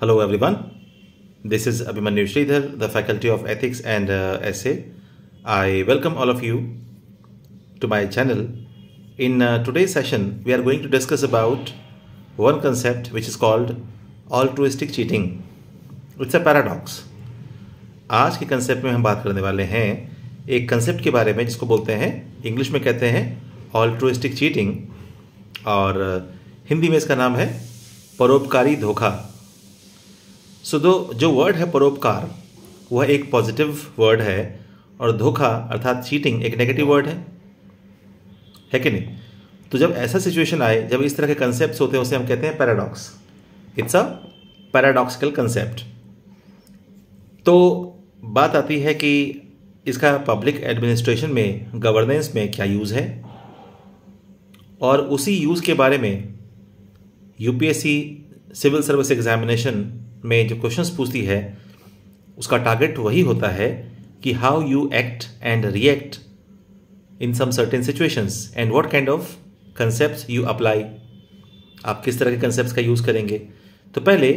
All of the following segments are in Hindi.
Hello everyone, this is Abhimanyu Sridhar, the Faculty of Ethics and Essay. I welcome all of you to my channel. In today's session, we are going to discuss about one concept which is called altruistic cheating. It's a paradox. आज के कंसेप्ट में हम बात करने वाले हैं एक कंसेप्ट के बारे में जिसको बोलते हैं, इंग्लिश में कहते हैं altruistic cheating और हिंदी में इसका नाम है परोपकारी धोखा। जो वर्ड है परोपकार वह एक पॉजिटिव वर्ड है और धोखा अर्थात चीटिंग एक नेगेटिव वर्ड है कि नहीं। तो जब ऐसा सिचुएशन आए, जब इस तरह के कंसेप्ट होते हैं, उसे हम कहते हैं paradox. It's a paradoxical concept. तो बात आती है कि इसका पब्लिक एडमिनिस्ट्रेशन में, गवर्नेंस में क्या यूज़ है, और उसी यूज़ के बारे में यूपीएससी सिविल सर्विस एग्जामिनेशन में जो क्वेश्चंस पूछती है उसका टारगेट वही होता है कि how you act and react in some certain situations and what kind of concepts you apply. आप किस तरह के कंसेप्ट्स का यूज़ करेंगे। तो पहले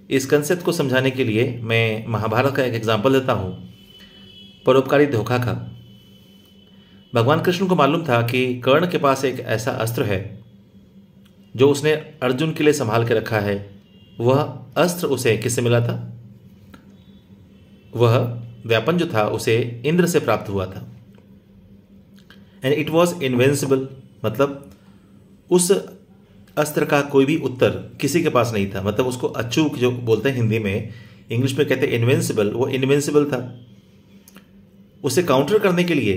इस कंसेप्ट को समझाने के लिए मैं महाभारत का एक एग्जाम्पल देता हूँ, परोपकारी धोखा का। भगवान कृष्ण को मालूम था कि कर्ण के पास एक ऐसा अस्त्र है जो उसने अर्जुन के लिए संभाल के रखा है। वह अस्त्र उसे किससे मिला था? वह व्यापन जो था उसे इंद्र से प्राप्त हुआ था। एंड इट वॉज इनविंसिबल, मतलब उस अस्त्र का कोई भी उत्तर किसी के पास नहीं था। मतलब उसको अचूक जो बोलते हैं हिंदी में, इंग्लिश में कहते हैं इनविंसिबल, वो इनविंसिबल था। उसे काउंटर करने के लिए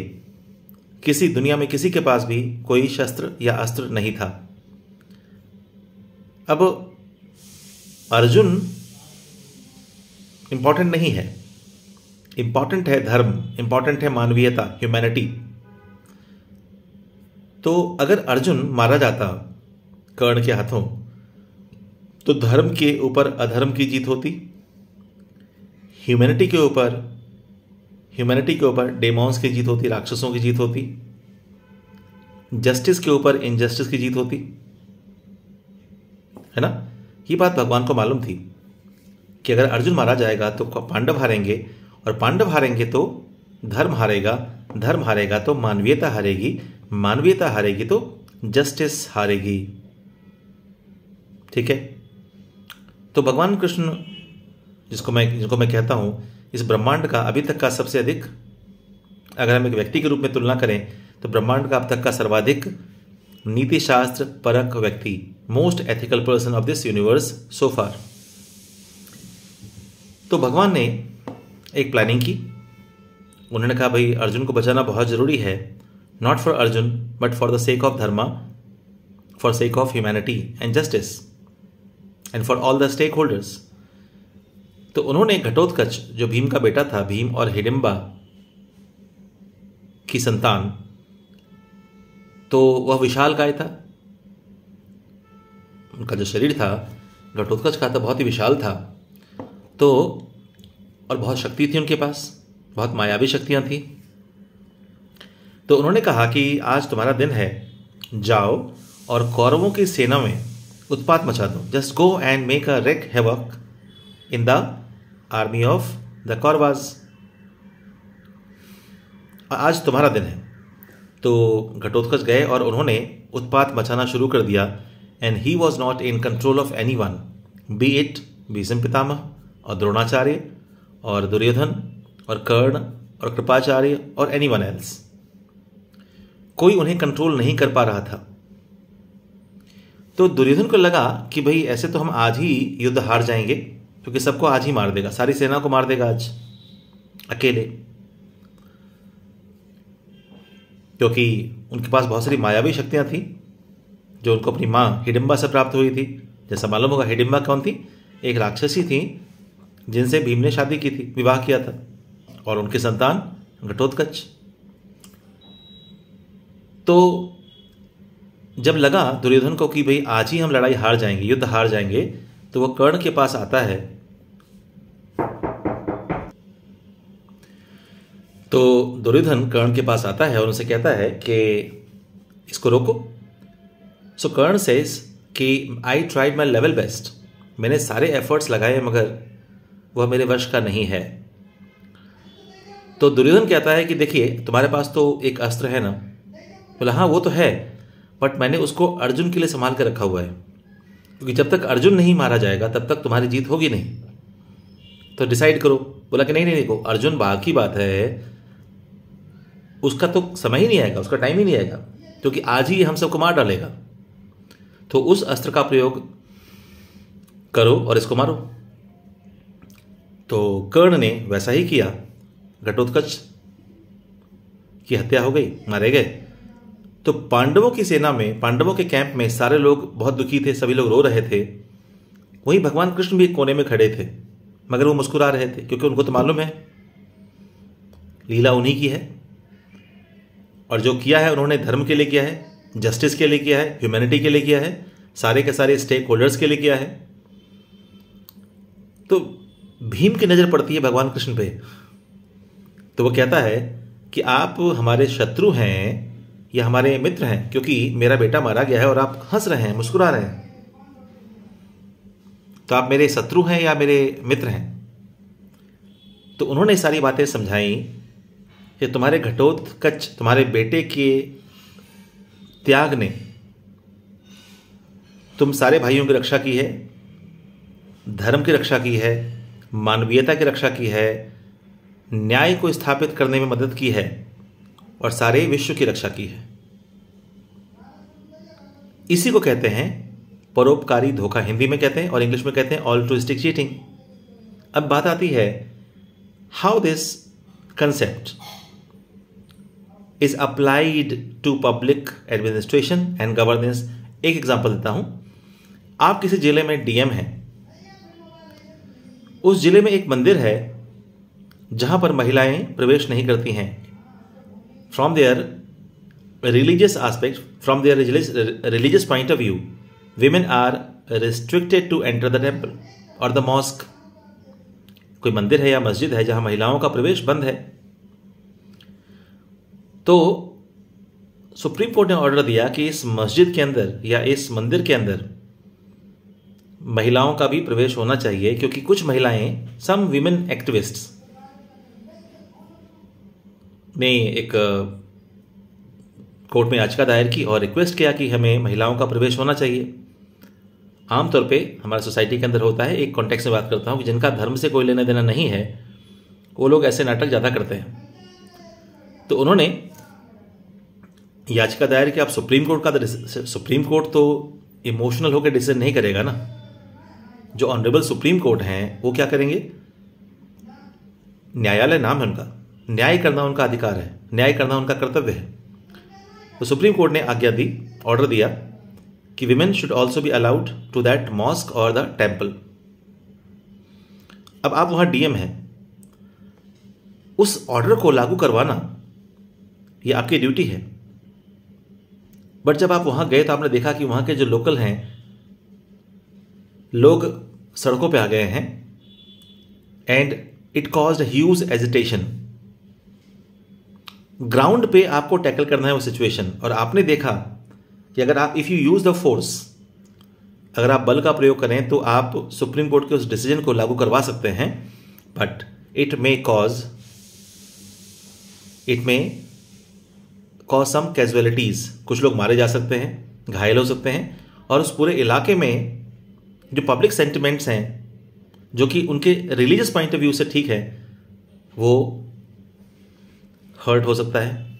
किसी दुनिया में किसी के पास भी कोई शस्त्र या अस्त्र नहीं था। अब अर्जुन इंपॉर्टेंट नहीं है, इंपॉर्टेंट है धर्म, इंपॉर्टेंट है मानवीयता, ह्यूमैनिटी। तो अगर अर्जुन मारा जाता कर्ण के हाथों तो धर्म के ऊपर अधर्म की जीत होती, ह्यूमैनिटी के ऊपर डेमॉन्स की जीत होती, राक्षसों की जीत होती, जस्टिस के ऊपर इनजस्टिस की जीत होती, है ना। ये बात भगवान को मालूम थी कि अगर अर्जुन मारा जाएगा तो पांडव हारेंगे, और पांडव हारेंगे तो धर्म हारेगा, धर्म हारेगा तो मानवीयता हारेगी, मानवीयता हारेगी तो जस्टिस हारेगी। ठीक है। तो भगवान कृष्ण जिनको मैं कहता हूं, इस ब्रह्मांड का अभी तक का सबसे अधिक, अगर हम एक व्यक्ति के रूप में तुलना करें तो ब्रह्मांड का अब तक का सर्वाधिक नीति शास्त्र परक व्यक्ति, most ethical person of this universe so far. तो भगवान ने एक प्लानिंग की। उन्होंने कहा भाई अर्जुन को बचाना बहुत जरूरी है, not for Arjun but for the sake of dharma, for sake of humanity and justice and for all the stakeholders. तो उन्होंने घटोत्कच जो भीम का बेटा था, भीम और हिडिंबा की संतान, तो वह विशालकाय था। उनका जो शरीर था घटोत्कच का था, बहुत ही विशाल था। तो और बहुत शक्ति थी उनके पास, बहुत मायावी शक्तियां थी। तो उन्होंने कहा कि आज तुम्हारा दिन है, जाओ और कौरवों की सेना में उत्पात मचा दो। Just go and make a wreak havoc in the army of the Kauravas. आज तुम्हारा दिन है। तो घटोत्कच गए और उन्होंने उत्पात मचाना शुरू कर दिया। And he was not in control of any one, be it Bhishma Pitamah और द्रोणाचार्य और दुर्योधन और कर्ण और कृपाचार्य और एनी वन एल्स। कोई उन्हें कंट्रोल नहीं कर पा रहा था। तो दुर्योधन को लगा कि भाई ऐसे तो हम आज ही युद्ध हार जाएंगे, क्योंकि सबको आज ही मार देगा, सारी सेना को मार देगा आज अकेले, क्योंकि उनके पास बहुत सारी मायावी शक्तियां थी जो उनको अपनी माँ हिडिंबा से प्राप्त हुई थी। जैसा मालूम होगा हिडिंबा कौन थी? एक राक्षसी थी जिनसे भीम ने शादी की थी, विवाह किया था, और उनके संतान घटोत्कच। तो जब लगा दुर्योधन को कि भाई आज ही हम लड़ाई हार जाएंगे, युद्ध हार जाएंगे, तो वह कर्ण के पास आता है। तो दुर्योधन कर्ण के पास आता है और उनसे कहता है कि इसको रोको। सो कर्ण सेज कि I tried my level best मैंने सारे एफर्ट्स लगाए मगर वह मेरे वश का नहीं है। तो दुर्योधन कहता है कि देखिए तुम्हारे पास तो एक अस्त्र है ना। बोला हाँ वो तो है, बट मैंने उसको अर्जुन के लिए संभाल कर रखा हुआ है, क्योंकि जब तक अर्जुन नहीं मारा जाएगा तब तक तुम्हारी जीत होगी नहीं। तो डिसाइड करो। बोला कि नहीं नहीं देखो, अर्जुन बाकी बात है, उसका तो समय ही नहीं आएगा, उसका टाइम ही नहीं आएगा, क्योंकि आज ही हम सबको मार डालेगा। तो उस अस्त्र का प्रयोग करो और इसको मारो। तो कर्ण ने वैसा ही किया, घटोत्कच की हत्या हो गई, मारे गए। तो पांडवों की सेना में, पांडवों के कैंप में सारे लोग बहुत दुखी थे, सभी लोग रो रहे थे। वहीं भगवान कृष्ण भी एक कोने में खड़े थे, मगर वो मुस्कुरा रहे थे, क्योंकि उनको तो मालूम है लीला उन्हीं की है, और जो किया है उन्होंने धर्म के लिए किया है, जस्टिस के लिए किया है, ह्यूमैनिटी के लिए किया है, सारे के सारे स्टेक होल्डर्स के लिए किया है। तो भीम की नज़र पड़ती है भगवान कृष्ण पे, तो वो कहता है कि आप हमारे शत्रु हैं या हमारे मित्र हैं, क्योंकि मेरा बेटा मारा गया है और आप हंस रहे हैं, मुस्कुरा रहे हैं। तो आप मेरे शत्रु हैं या मेरे मित्र हैं? तो उन्होंने सारी बातें समझाई कि तुम्हारे घटोत्कच, तुम्हारे बेटे के त्याग ने तुम सारे भाइयों की रक्षा की है, धर्म की रक्षा की है, मानवीयता की रक्षा की है, न्याय को स्थापित करने में मदद की है, और सारे विश्व की रक्षा की है। इसी को कहते हैं परोपकारी धोखा, हिंदी में कहते हैं, और इंग्लिश में कहते हैं ऑल्ट्रुइस्टिक चीटिंग। अब बात आती है how this concept is applied to public administration and governance. एक एग्जांपल देता हूं। आप किसी जिले में डीएम हैं, उस जिले में एक मंदिर है जहां पर महिलाएं प्रवेश नहीं करती हैं। From there religious aspect, from there religious point of view, women are restricted to enter the temple or the mosque। कोई मंदिर है या मस्जिद है जहां महिलाओं का प्रवेश बंद है। तो सुप्रीम कोर्ट ने ऑर्डर दिया कि इस मस्जिद के अंदर या इस मंदिर के अंदर महिलाओं का भी प्रवेश होना चाहिए, क्योंकि कुछ महिलाएं, सम विमेन एक्टिविस्ट्स ने एक कोर्ट में याचिका दायर की और रिक्वेस्ट किया कि हमें महिलाओं का प्रवेश होना चाहिए। आमतौर पे हमारे सोसाइटी के अंदर होता है, एक कॉन्टेक्स्ट में बात करता हूँ, कि जिनका धर्म से कोई लेना देना नहीं है वो लोग ऐसे नाटक ज़्यादा करते हैं। तो उन्होंने याचिका दायर कि आप सुप्रीम कोर्ट तो इमोशनल होकर डिसीजन नहीं करेगा ना। जो ऑनरेबल सुप्रीम कोर्ट हैं वो क्या करेंगे? न्यायालय नाम है उनका, न्याय करना उनका अधिकार है, न्याय करना उनका कर्तव्य है। तो सुप्रीम कोर्ट ने आज्ञा दी, ऑर्डर दिया कि women should also be allowed to that mosque और द टेम्पल। अब आप वहां डीएम हैं, उस ऑर्डर को लागू करवाना ये आपकी ड्यूटी है। बट जब आप वहां गए तो आपने देखा कि वहां के जो लोकल हैं, लोग सड़कों पे आ गए हैं, and it caused huge agitation. Ground पे आपको टैकल करना है वो सिचुएशन, और आपने देखा कि अगर आप, if you use the force, अगर आप बल का प्रयोग करें तो आप सुप्रीम कोर्ट के उस डिसीजन को लागू करवा सकते हैं, but it may cause some casualties. कुछ लोग मारे जा सकते हैं, घायल हो सकते हैं, और उस पूरे इलाके में जो पब्लिक सेंटिमेंट्स हैं, जो कि उनके रिलीजियस पॉइंट ऑफ व्यू से ठीक है, वो हर्ट हो सकता है।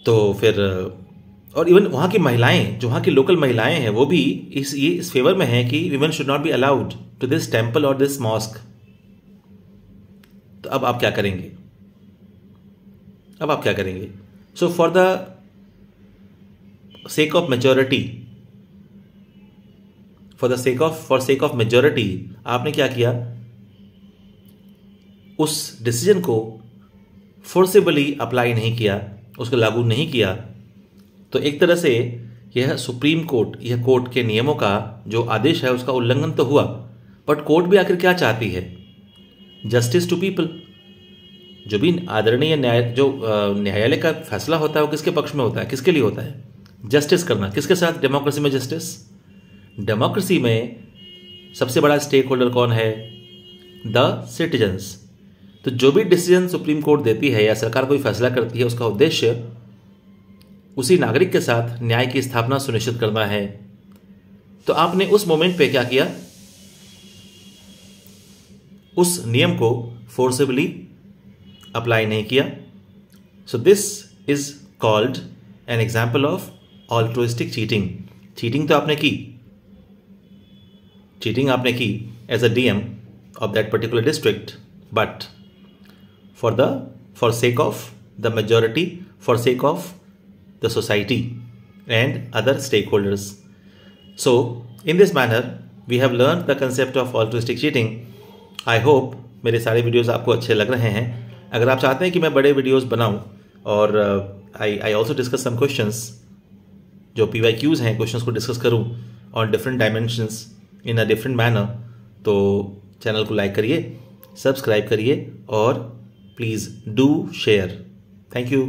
तो फिर, और इवन वहाँ की महिलाएं, जो वहाँ की लोकल महिलाएं हैं, वो भी इस फेवर में हैं कि women should not be allowed to this temple और दिस मॉस्क। तो अब आप क्या करेंगे? So for the sake of majority, for sake of majority, आपने क्या किया? उस डिसीजन को फोर्सेबली अप्लाई नहीं किया, उसको लागू नहीं किया। तो एक तरह से यह सुप्रीम कोर्ट, यह कोर्ट के नियमों का जो आदेश है उसका उल्लंघन तो हुआ, बट कोर्ट भी आखिर क्या चाहती है? Justice to people. जो भी आदरणीय न्यायालय का फैसला होता है वो किसके पक्ष में होता है, किसके लिए होता है? जस्टिस करना। किसके साथ? डेमोक्रेसी में जस्टिस, डेमोक्रेसी में सबसे बड़ा स्टेक होल्डर कौन है? The citizens. तो जो भी डिसीजन सुप्रीम कोर्ट देती है या सरकार कोई फैसला करती है, उसका उद्देश्य उसी नागरिक के साथ न्याय की स्थापना सुनिश्चित करना है। तो आपने उस मोमेंट पे क्या किया? उस नियम को फोर्सेबली अप्लाई नहीं किया। So this is called an example of altruistic cheating. Cheating तो आपने की, चीटिंग आपने की as a DM of that particular district, but for sake of the majority, for sake of the society and other stakeholders. So in this manner we have learned the concept of altruistic cheating. I hope मेरे सारे वीडियोस आपको अच्छे लग रहे हैं। अगर आप चाहते हैं कि मैं बड़े वीडियोस बनाऊं और I also discuss some questions, जो PYQs हैं, क्वेश्चंस को डिस्कस करूं on different dimensions in a different manner, तो चैनल को लाइक करिए, सब्सक्राइब करिए और please do share. Thank you.